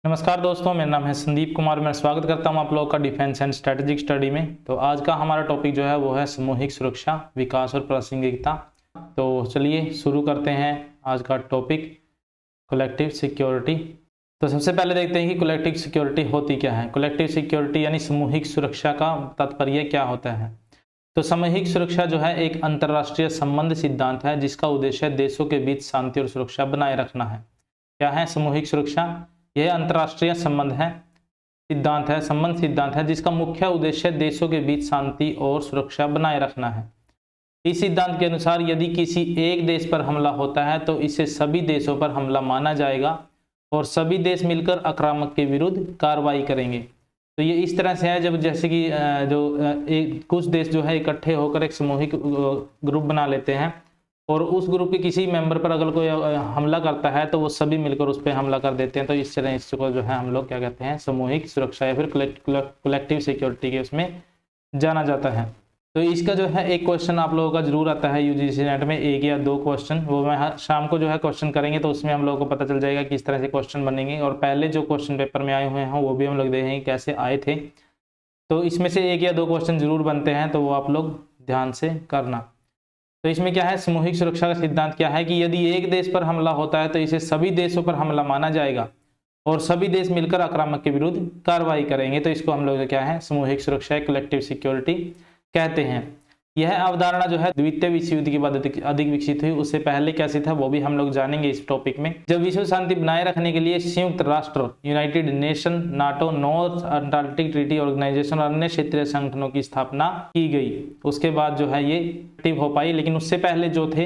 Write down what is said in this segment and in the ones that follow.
नमस्कार दोस्तों, मेरा नाम है संदीप कुमार। मैं स्वागत करता हूं आप लोगों का डिफेंस एंड स्ट्रेटेजिक स्टडी में। तो आज का हमारा टॉपिक जो है वो है सामूहिक सुरक्षा, विकास और प्रासंगिकता। तो चलिए शुरू करते हैं आज का टॉपिक, कलेक्टिव सिक्योरिटी। तो सबसे पहले देखते हैं कि कलेक्टिव सिक्योरिटी होती क्या है। कलेक्टिव सिक्योरिटी यानी सामूहिक सुरक्षा का तात्पर्य क्या होता है। तो सामूहिक सुरक्षा जो है एक अंतर्राष्ट्रीय संबंध सिद्धांत है जिसका उद्देश्य देशों के बीच शांति और सुरक्षा बनाए रखना है। क्या है सामूहिक सुरक्षा? यह अंतर्राष्ट्रीय संबंध सिद्धांत है जिसका मुख्य उद्देश्य देशों के बीच शांति और सुरक्षा बनाए रखना है। इस सिद्धांत के अनुसार यदि किसी एक देश पर हमला होता है तो इसे सभी देशों पर हमला माना जाएगा और सभी देश मिलकर आक्रामक के विरुद्ध कार्रवाई करेंगे। तो ये इस तरह से है, जब जैसे कि कुछ देश जो है इकट्ठे होकर एक सामूहिक ग्रुप बना लेते हैं और उस ग्रुप के किसी मेंबर पर अगर कोई हमला करता है तो वो सभी मिलकर उस पर हमला कर देते हैं। तो इस तरह इसको जो है हम लोग क्या कहते हैं, सामूहिक सुरक्षा या फिर कलेक्टिव सिक्योरिटी के उसमें जाना जाता है। तो इसका जो है एक क्वेश्चन आप लोगों का जरूर आता है यूजीसी नेट में, एक या दो क्वेश्चन। वो मैं शाम को जो है क्वेश्चन करेंगे तो उसमें हम लोगों को पता चल जाएगा किस तरह से क्वेश्चन बनेंगे। और पहले जो क्वेश्चन पेपर में आए हुए हैं वो भी हम लोग देखेंगे कैसे आए थे। तो इसमें से एक या दो क्वेश्चन जरूर बनते हैं, तो वो आप लोग ध्यान से करना। तो इसमें क्या है, सामूहिक सुरक्षा का सिद्धांत क्या है कि यदि एक देश पर हमला होता है तो इसे सभी देशों पर हमला माना जाएगा और सभी देश मिलकर आक्रामक के विरुद्ध कार्रवाई करेंगे। तो इसको हम लोग क्या है, सामूहिक सुरक्षा, कलेक्टिव सिक्योरिटी कहते हैं। यह अवधारणा जो है द्वितीय विश्व युद्ध के बाद अधिक विकसित हुई। उससे पहले कैसे था वो भी हम लोग जानेंगे इस टॉपिक में। जब विश्व शांति बनाए रखने के लिए संयुक्त राष्ट्र, United Nation, NATO, North Atlantic Treaty Organization और अन्य क्षेत्रीय संगठनों की स्थापना की गई, उसके बाद जो है ये एक्टिव हो पाई। लेकिन उससे पहले जो थे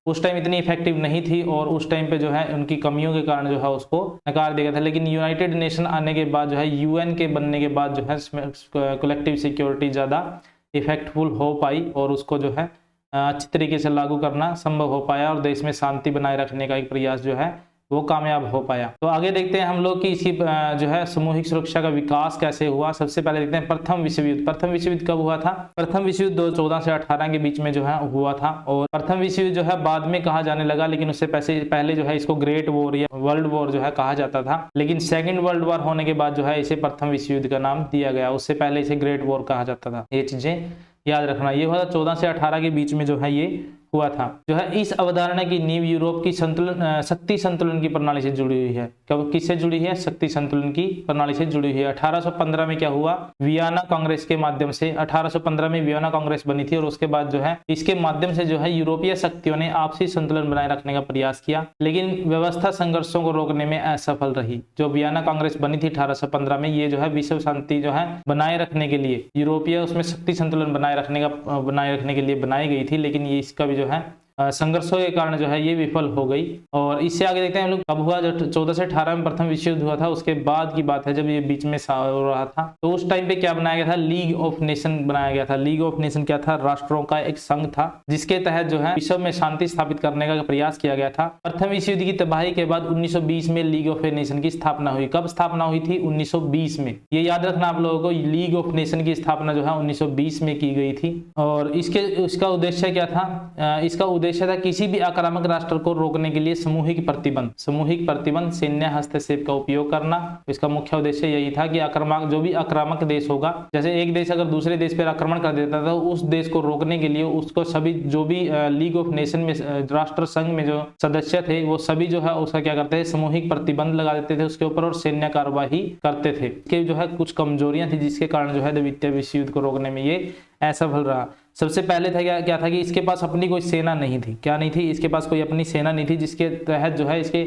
उस टाइम इतनी इफेक्टिव नहीं थी और उस टाइम पे जो है उनकी कमियों के कारण जो है उसको नकार दिया गया था। लेकिन यूनाइटेड नेशन आने के बाद जो है, यूएन के बनने के बाद जो है कलेक्टिव सिक्योरिटी ज़्यादा इफेक्टफुल हो पाई और उसको जो है अच्छी तरीके से लागू करना संभव हो पाया और देश में शांति बनाए रखने का एक प्रयास जो है वो कामयाब हो पाया। तो आगे देखते हैं हम लोग कि इसकी जो है सामूहिक सुरक्षा का विकास कैसे हुआ। सबसे पहले देखते हैं प्रथम विश्व युद्ध। प्रथम विश्व युद्ध कब हुआ था? प्रथम विश्व युद्ध 14 से 18 के बीच में जो है हुआ था। और प्रथम विश्व युद्ध जो है बाद में कहा जाने लगा, लेकिन उससे पहले जो है इसको ग्रेट वॉर या वर्ल्ड वॉर जो है कहा जाता था। लेकिन सेकेंड वर्ल्ड वॉर होने के बाद जो है इसे प्रथम विश्व युद्ध का नाम दिया गया। उससे पहले इसे ग्रेट वॉर कहा जाता था। ये चीजें याद रखना। ये हुआ था 14 से 18 के बीच में जो है ये हुआ था। जो है इस अवधारणा की नींव यूरोप की शक्ति संतुलन की प्रणाली से जुड़ी हुई है। कब किससे जुड़ी है? शक्ति संतुलन की प्रणाली से जुड़ी हुई है। 1815 में क्या हुआ? वियना कांग्रेस के माध्यम से 1815 में वियना कांग्रेस बनी थी और उसके बाद जो है इसके माध्यम से जो है यूरोपीय शक्तियों ने आपसी संतुलन बनाए रखने का प्रयास किया, लेकिन व्यवस्था संघर्षों को रोकने में असफल रही। जो वियना कांग्रेस बनी थी 1815 में, ये जो है विश्व शांति जो है बनाए रखने के लिए, यूरोपीय उसमें शक्ति संतुलन बनाए रखने के लिए बनाई गई थी, लेकिन ये इसका भी जो है संघर्षों के कारण जो है ये विफल हो गई। और इससे आगे देखते हैं हम लोग कब हुआ। जब 14 से 18 में प्रथम विश्व युद्ध हुआ था, उसके बाद की बात है जब ये बीच में हो रहा था, तो उस टाइम पे क्या बनाया गया था? लीग ऑफ नेशन बनाया गया था। लीग ऑफ नेशन क्या था? राष्ट्रों का एक संघ था जिसके तहत जो है विश्व में शांति स्थापित करने का प्रयास किया गया था। प्रथम विश्व युद्ध की तबाही के बाद 1920 में लीग ऑफ नेशन की स्थापना हुई। कब स्थापना हुई थी? 1920 में। ये याद रखना आप लोगों को, लीग ऑफ नेशन की स्थापना जो है 1920 में की गई थी। और इसका उद्देश्य क्या था? इसका उद्देश्य था किसी भी आक्रामक राष्ट्र को रोकने के लिए सामूहिक प्रतिबंध, सैन्य हस्तक्षेप का उपयोग करना। इसका मुख्य उद्देश्य यही था कि जो भी आक्रामक देश होगा, जैसे एक देश अगर दूसरे देश पर आक्रमण कर देता था, उस देश को रोकने के लिए उसको सभी जो भी लीग ऑफ नेशन में राष्ट्र संघ में जो सदस्य थे वो सभी जो है उसका क्या करते थे? सामूहिक प्रतिबंध लगा देते थे उसके ऊपर और सैन्य कार्यवाही करते थे। इसके जो है कुछ कमजोरियां थी जिसके कारण जो है द्वितीय विश्व युद्ध को रोकने में ये असफल रहा। सबसे पहले था क्या था कि इसके पास अपनी कोई सेना नहीं थी। क्या नहीं थी? इसके पास कोई अपनी सेना नहीं थी, जिसके तहत जो है इसके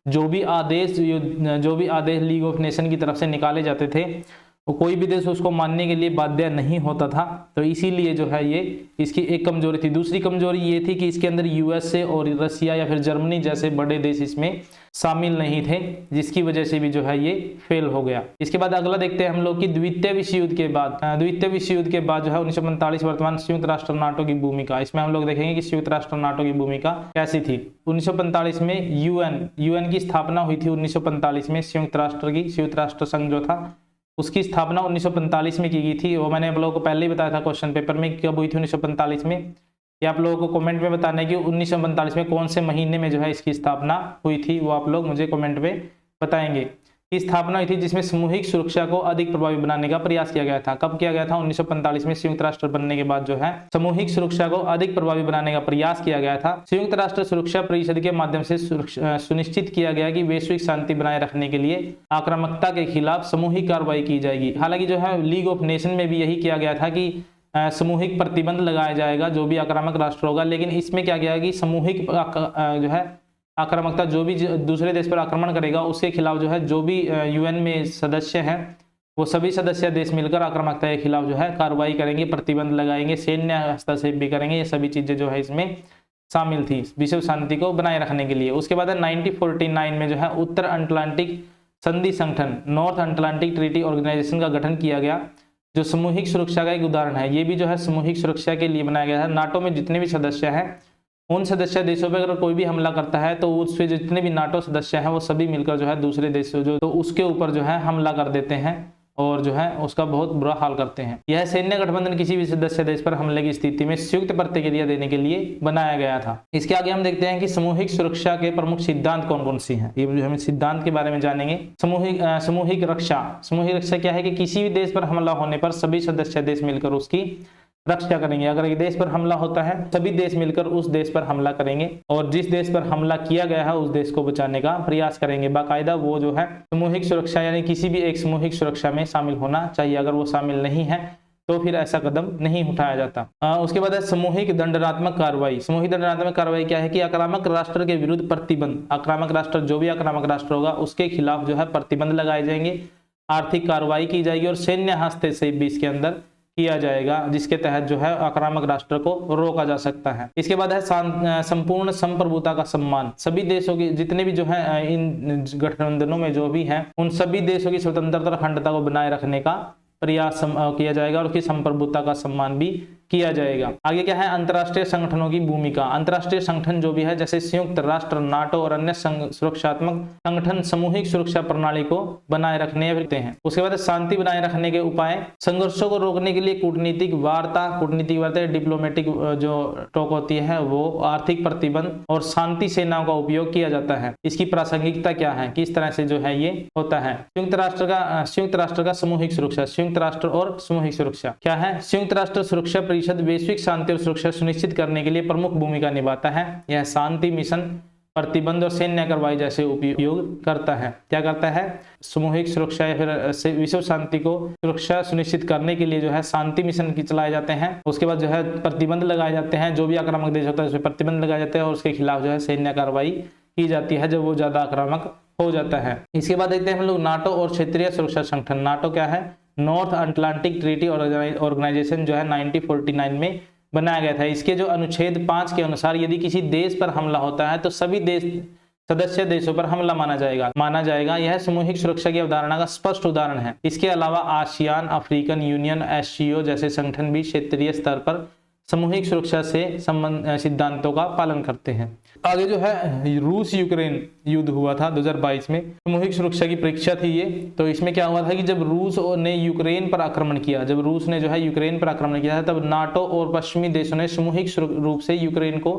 जो भी आदेश लीग ऑफ नेशन की तरफ से निकाले जाते थे वो कोई भी देश उसको मानने के लिए बाध्य नहीं होता था। तो इसीलिए जो है ये इसकी एक कमजोरी थी। दूसरी कमजोरी ये थी कि इसके अंदर यूएसए और रसिया या फिर जर्मनी जैसे बड़े देश इसमें शामिल नहीं थे, जिसकी वजह से भी जो है ये फेल हो गया। इसके बाद अगला देखते हैं हम लोग कि द्वितीय विश्व युद्ध के बाद जो है 1945 वर्तमान संयुक्त राष्ट्र नाटो की भूमिका। इसमें हम लोग देखेंगे कि संयुक्त राष्ट्र नाटो की भूमिका कैसी थी। 1945 में यूएन की स्थापना हुई थी। 1945 में संयुक्त राष्ट्र संघ जो था उसकी स्थापना 1945 में की गई थी। वो मैंने आप लोगों को पहले ही बताया था क्वेश्चन पेपर में कब हुई थी 1945 में। ये आप लोगों को कमेंट में बताना है कि 1945 में कौन से महीने में जो है इसकी स्थापना हुई थी, वो आप लोग मुझे कमेंट में बताएंगे। की स्थापना हुई थी, जिसमें सामूहिक सुरक्षा को अधिक प्रभावी बनाने का प्रयास किया गया था। कब किया गया था? 1945 में संयुक्त राष्ट्र बनने के बाद जो है सामूहिक सुरक्षा को अधिक प्रभावी बनाने का प्रयास किया गया था। संयुक्त राष्ट्र सुरक्षा परिषद के माध्यम से सुनिश्चित किया गया कि वैश्विक शांति बनाए रखने के लिए आक्रामकता के खिलाफ सामूहिक कार्रवाई की जाएगी। हालांकि जो है लीग ऑफ नेशन में भी यही किया गया था कि सामूहिक प्रतिबंध लगाया जाएगा जो भी आक्रामक राष्ट्र होगा, लेकिन इसमें क्या किया कि सामूहिक जो है आक्रामकता, जो भी दूसरे देश पर आक्रमण करेगा उसके खिलाफ जो है जो भी यूएन में सदस्य हैं वो सभी सदस्य देश मिलकर आक्रामकता के खिलाफ जो है कार्रवाई करेंगे, प्रतिबंध लगाएंगे, सैन्य हस्तक्षेप भी करेंगे। ये सभी चीजें जो है इसमें शामिल थी विश्व शांति को बनाए रखने के लिए। उसके बाद 1949 में जो है उत्तर अटलांटिक संधि संगठन, नॉर्थ अटलांटिक ट्रीटी ऑर्गेनाइजेशन का गठन किया गया, जो सामूहिक सुरक्षा का एक उदाहरण है। ये भी जो है सामूहिक सुरक्षा के लिए बनाया गया है। नाटो में जितने भी सदस्य हैं उन सदस्य देशों पर अगर कोई भी हमला करता है तो उससे जितने भी नाटो सदस्य हैं वो सभी मिलकर जो है दूसरे देशों जो तो उसके ऊपर जो है हमला कर देते हैं और जो है उसका बहुत बुरा हाल करते हैं। यह सैन्य गठबंधन किसी भी सदस्य देश पर हमले की स्थिति में संयुक्त प्रतिक्रिया देने के लिए बनाया गया था। इसके आगे हम देखते हैं कि सामूहिक सुरक्षा के प्रमुख सिद्धांत कौन कौन सी हैं। ये जो हम सिद्धांत के बारे में जानेंगे। सामूहिक रक्षा। सामूहिक रक्षा क्या है कि किसी भी देश पर हमला होने पर सभी सदस्य देश मिलकर उसकी रक्षा करेंगे। अगर एक देश पर हमला होता है सभी देश मिलकर उस देश पर हमला करेंगे और जिस देश पर हमला किया गया है उस देश को बचाने का प्रयास करेंगे। बाकायदा वो जो है सामूहिक सुरक्षा यानी किसी भी एक सामूहिक सुरक्षा में शामिल होना चाहिए। अगर वो शामिल नहीं है तो फिर ऐसा कदम नहीं उठाया जाता। उसके बाद है सामूहिक दंडात्मक कार्रवाई। सामूहिक दंडात्मक कार्रवाई क्या है कि आक्रामक राष्ट्र के विरुद्ध प्रतिबंध, आक्रामक राष्ट्र जो भी आक्रामक राष्ट्र होगा उसके खिलाफ जो है प्रतिबंध लगाए जाएंगे, आर्थिक कार्रवाई की जाएगी और सैन्य हस्तक्षेप भी इसके अंदर किया जाएगा, जिसके तहत जो है आक्रामक राष्ट्र को रोका जा सकता है। इसके बाद है संपूर्ण संप्रभुता का सम्मान। सभी देशों की जितने भी जो है इन गठबंधनों में जो भी हैं उन सभी देशों की स्वतंत्रता और अखंडता को बनाए रखने का प्रयास किया जाएगा और उसकी संप्रभुता का सम्मान भी किया जाएगा। आगे क्या है? अंतर्राष्ट्रीय संगठनों की भूमिका। अंतर्राष्ट्रीय संगठन जो भी है जैसे संयुक्त राष्ट्र, नाटो और अन्य सुरक्षात्मक संगठन सामूहिक सुरक्षा प्रणाली को बनाए रखने हैं। उसके बाद शांति बनाए रखने के उपाय। संघर्षों को रोकने के लिए कूटनीतिक वार्ता डिप्लोमेटिक जो टॉक होती है वो, आर्थिक प्रतिबंध और शांति सेनाओं का उपयोग किया जाता है। इसकी प्रासंगिकता क्या है, किस तरह से जो है ये होता है। संयुक्त राष्ट्र का सामूहिक सुरक्षा। संयुक्त राष्ट्र और सामूहिक सुरक्षा क्या है? संयुक्त राष्ट्र सुरक्षा परिषद वैश्विक शांति और सुरक्षा सुनिश्चित करने के लिए प्रमुख भूमिका निभाता है। यह शांति मिशन, प्रतिबंध और सैन्य कार्रवाई जैसे उपयोग करता है। क्या करता है? सामूहिक सुरक्षा या फिर विश्व शांति को सुरक्षा सुनिश्चित करने के लिए जो है शांति मिशन की चलाए जाते हैं। उसके बाद जो है प्रतिबंध लगाए जाते हैं, जो भी आक्रामक देश होता है उसमें प्रतिबंध लगाए जाते हैं और उसके खिलाफ जो है सैन्य कार्रवाई की जाती है जब वो ज्यादा आक्रामक हो जाता है। इसके बाद देखते हैं हम लोग नाटो और क्षेत्रीय सुरक्षा संगठन। नाटो क्या है? नॉर्थ अटलांटिक ट्रीटी ऑर्गेनाइजेशन जो है 1949 में बनाया गया था। इसके जो अनुच्छेद 5 के अनुसार यदि किसी देश पर हमला होता है तो सभी देश सदस्य देशों पर हमला माना जाएगा। यह सामूहिक सुरक्षा की अवधारणा का स्पष्ट उदाहरण है। इसके अलावा आसियान, अफ्रीकन यूनियन, एससीओ जैसे संगठन भी क्षेत्रीय स्तर पर सामूहिक सुरक्षा से संबंध सिद्धांतों का पालन करते हैं। आगे जो है रूस यूक्रेन युद्ध हुआ था 2022 में, सामूहिक सुरक्षा की परीक्षा थी ये। तो इसमें क्या हुआ था कि जब रूस ने यूक्रेन पर आक्रमण किया, जब रूस ने जो है यूक्रेन पर आक्रमण किया था तब नाटो और पश्चिमी देशों ने सामूहिक रूप से यूक्रेन को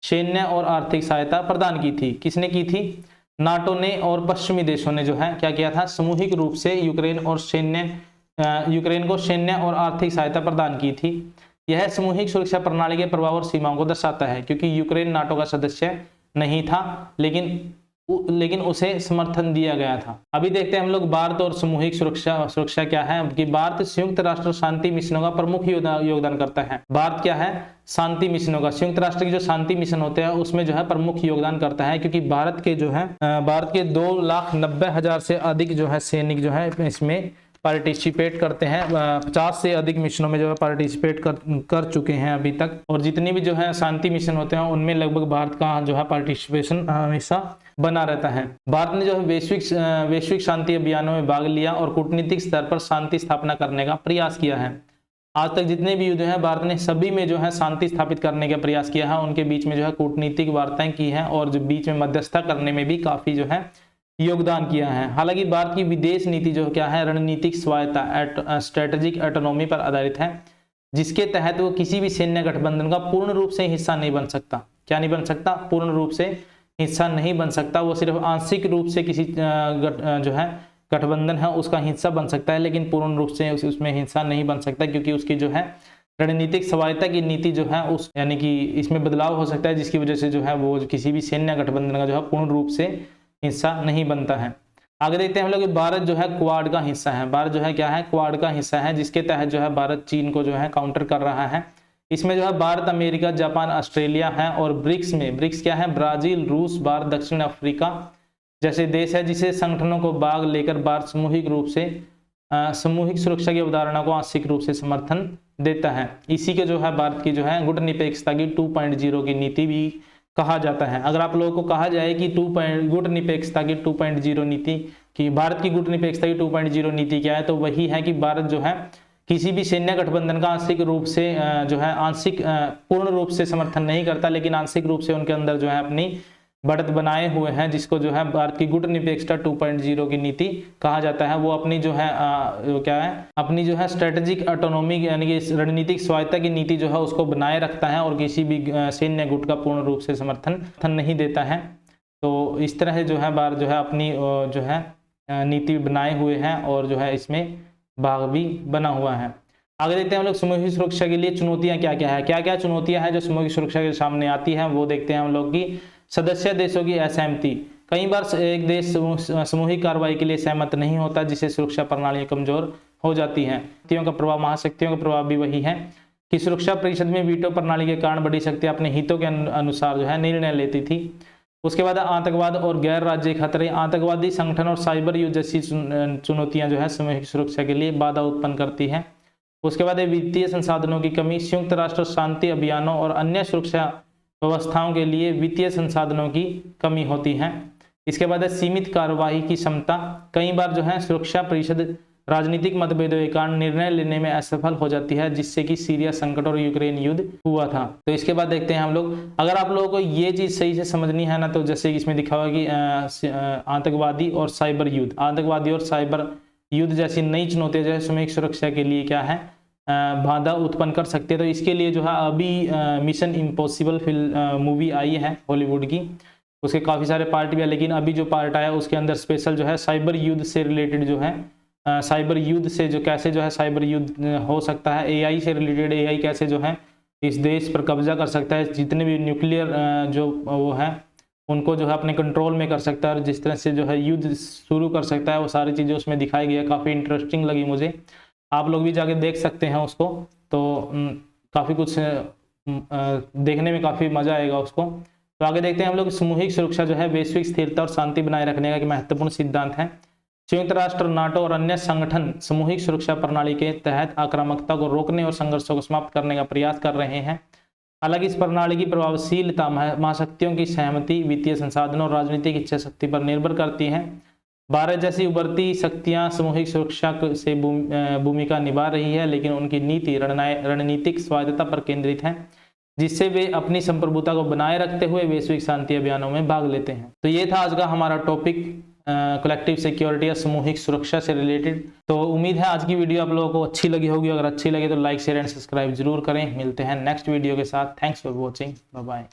सैन्य और आर्थिक सहायता प्रदान की थी। किसने की थी? नाटो ने और पश्चिमी देशों ने जो है क्या किया था? सामूहिक रूप से यूक्रेन को सैन्य और आर्थिक सहायता प्रदान की थी। यह सामूहिक सुरक्षा प्रणाली के प्रभाव और सीमाओं को दर्शाता है, क्योंकि यूक्रेन नाटो का सदस्य नहीं था लेकिन उसे समर्थन दिया गया था। अभी देखते हैं हम लोग भारत और सामूहिक सुरक्षा क्या है कि भारत संयुक्त राष्ट्र शांति मिशनों का प्रमुख योगदान करता है। भारत क्या है? शांति मिशनों का, संयुक्त राष्ट्र के जो शांति मिशन होते हैं उसमें जो है प्रमुख योगदान करता है, क्योंकि भारत के 2,90,000 से अधिक जो है सैनिक जो है इसमें पार्टिसिपेट करते हैं। 50 से अधिक मिशनों में जो है पार्टिसिपेट कर चुके हैं अभी तक, और जितने भी जो है शांति मिशन होते हैं उनमें लगभग भारत का जो है पार्टिसिपेशन हमेशा बना रहता है। भारत ने जो है वैश्विक शांति अभियानों में भाग लिया और कूटनीतिक स्तर पर शांति स्थापना करने का प्रयास किया है। आज तक जितने भी युद्ध हैं भारत ने सभी में जो है शांति स्थापित करने का प्रयास किया है। उनके बीच में जो है कूटनीतिक वार्ताएं की हैं और जो बीच में मध्यस्थता करने में भी काफी जो है योगदान किया है। हालांकि भारत की विदेश नीति जो क्या है? रणनीतिक स्वायत्ता, स्ट्रेटेजिक ऑटोनॉमी पर आधारित है, जिसके तहत वो किसी भी सैन्य गठबंधन का पूर्ण रूप से हिस्सा नहीं बन सकता। क्या नहीं बन सकता? पूर्ण रूप से हिस्सा नहीं बन सकता। वो सिर्फ आंशिक रूप से किसी जो है गठबंधन है उसका हिस्सा बन सकता है, लेकिन पूर्ण रूप से उसमें हिस्सा नहीं बन सकता, क्योंकि उसकी जो है रणनीतिक स्वायत्तता की नीति जो है उस यानी कि इसमें बदलाव हो सकता है, जिसकी वजह से जो है वो किसी भी सैन्य गठबंधन का जो है पूर्ण रूप से हिस्सा नहीं बनता है। आगे देखते हैं हम लोग, भारत जो है क्वाड का हिस्सा है। भारत जो है क्या है, क्वाड का हिस्सा है, जिसके तहत जो है भारत चीन को जो है काउंटर कर रहा है। इसमें जो है भारत, अमेरिका, जापान, ऑस्ट्रेलिया है, और ब्रिक्स में, ब्रिक्स क्या है, ब्राजील, रूस, भारत, दक्षिण अफ्रीका जैसे देश है, जिसे संगठनों को भाग लेकर भारत सामूहिक रूप से सामूहिक सुरक्षा की अवधारणा को आंशिक रूप से समर्थन देता है। इसी के जो है भारत की जो है गुटनिरपेक्षता की 2.0 की नीति भी कहा जाता है। अगर आप लोगों को कहा जाए कि गुटनिरपेक्षता की 2.0 नीति की, भारत की गुटनिरपेक्षता की 2.0 नीति क्या है, तो वही है कि भारत जो है किसी भी सैन्य गठबंधन का आंशिक रूप से जो है पूर्ण रूप से समर्थन नहीं करता, लेकिन आंशिक रूप से उनके अंदर जो है अपनी बढ़त बनाए हुए हैं, जिसको जो है भारत की गुटनिरपेक्षता 2.0 की नीति कहा जाता है। वो अपनी जो है क्या है, अपनी जो है स्ट्रेटेजिक ऑटोनॉमी यानी कि रणनीतिक स्वायत्तता की नीति जो है उसको बनाए रखता है, और किसी भी सैन्य गुट का पूर्ण रूप से समर्थन नहीं देता है। तो इस तरह जो है भारत जो है अपनी जो है नीति बनाए हुए हैं, और जो है इसमें भाग भी बना हुआ है। आगे देखते हैं हम लोग, सामूहिक सुरक्षा के लिए चुनौतियां क्या क्या है। क्या क्या चुनौतियां हैं जो सामूहिक सुरक्षा के सामने आती हैं, वो देखते हैं हम लोग की सदस्य देशों की असहमति। कई बार एक देश सामूहिक कार्रवाई के लिए सहमत नहीं होता, जिससे सुरक्षा प्रणालियां कमजोर हो जाती हैं। शक्तियों का प्रभाव, महाशक्तियों का प्रभाव भी वही है कि सुरक्षा परिषद में वीटो प्रणाली के कारण बड़ी शक्तियां अपने हितों के अनुसार जो है निर्णय लेती थी। उसके बाद आतंकवाद और गैर राज्य खतरे, आतंकवादी संगठन और साइबर युद्ध जैसी चुनौतियां जो है सामूहिक सुरक्षा के लिए बाधा उत्पन्न करती है। उसके बाद वित्तीय संसाधनों की कमी, संयुक्त राष्ट्र शांति अभियानों और अन्य सुरक्षा व्यवस्थाओं के लिए वित्तीय संसाधनों की कमी होती है। इसके बाद सीमित कार्यवाही की क्षमता, कई बार जो है सुरक्षा परिषद राजनीतिक मतभेदों के कारण निर्णय लेने में असफल हो जाती है, जिससे कि सीरिया संकट और यूक्रेन युद्ध हुआ था। तो इसके बाद देखते हैं हम लोग, अगर आप लोगों को ये चीज सही से समझनी है ना, तो जैसे इसमें दिखा हुआ कि आतंकवादी और साइबर युद्ध, आतंकवादी और साइबर युद्ध जैसी नई चुनौतियां जो है सामूहिक सुरक्षा के लिए क्या है, बाधा उत्पन्न कर सकते हैं। तो इसके लिए जो है अभी मिशन इम्पॉसिबल मूवी आई है हॉलीवुड की, उसके काफ़ी सारे पार्ट भी है, लेकिन अभी जो पार्ट आया उसके अंदर स्पेशल जो है साइबर युद्ध से रिलेटेड जो है साइबर युद्ध से जो कैसे जो है साइबर युद्ध हो सकता है, एआई से रिलेटेड, एआई कैसे जो है इस देश पर कब्जा कर सकता है, जितने भी न्यूक्लियर जो वो है उनको जो है अपने कंट्रोल में कर सकता है, और जिस तरह से जो है युद्ध शुरू कर सकता है, वो सारी चीज़ें उसमें दिखाई गई है। काफ़ी इंटरेस्टिंग लगी मुझे, आप लोग भी जाके देख सकते हैं उसको। तो काफ़ी कुछ देखने में काफ़ी मज़ा आएगा उसको। तो आगे देखते हैं हम लोग, सामूहिक सुरक्षा जो है वैश्विक स्थिरता और शांति बनाए रखने का एक महत्वपूर्ण सिद्धांत है। संयुक्त राष्ट्र, नाटो और अन्य संगठन सामूहिक सुरक्षा प्रणाली के तहत आक्रामकता को रोकने और संघर्षों को समाप्त करने का प्रयास कर रहे हैं। हालांकि इस प्रणाली की प्रभावशीलता महाशक्तियों की सहमति, वित्तीय संसाधनों और राजनीतिक इच्छा शक्ति पर निर्भर करती है। भारत जैसी उभरती शक्तियां सामूहिक सुरक्षा से भूमिका निभा रही है, लेकिन उनकी नीति रणनीतिक स्वायत्तता पर केंद्रित है, जिससे वे अपनी संप्रभुता को बनाए रखते हुए वैश्विक शांति अभियानों में भाग लेते हैं। तो ये था आज का हमारा टॉपिक, कलेक्टिव सिक्योरिटी या सामूहिक सुरक्षा से रिलेटेड। तो उम्मीद है आज की वीडियो आप लोगों को अच्छी लगी होगी। अगर अच्छी लगे तो लाइक, शेयर एंड सब्सक्राइब जरूर करें। मिलते हैं नेक्स्ट वीडियो के साथ। Thanks for watching, bye bye.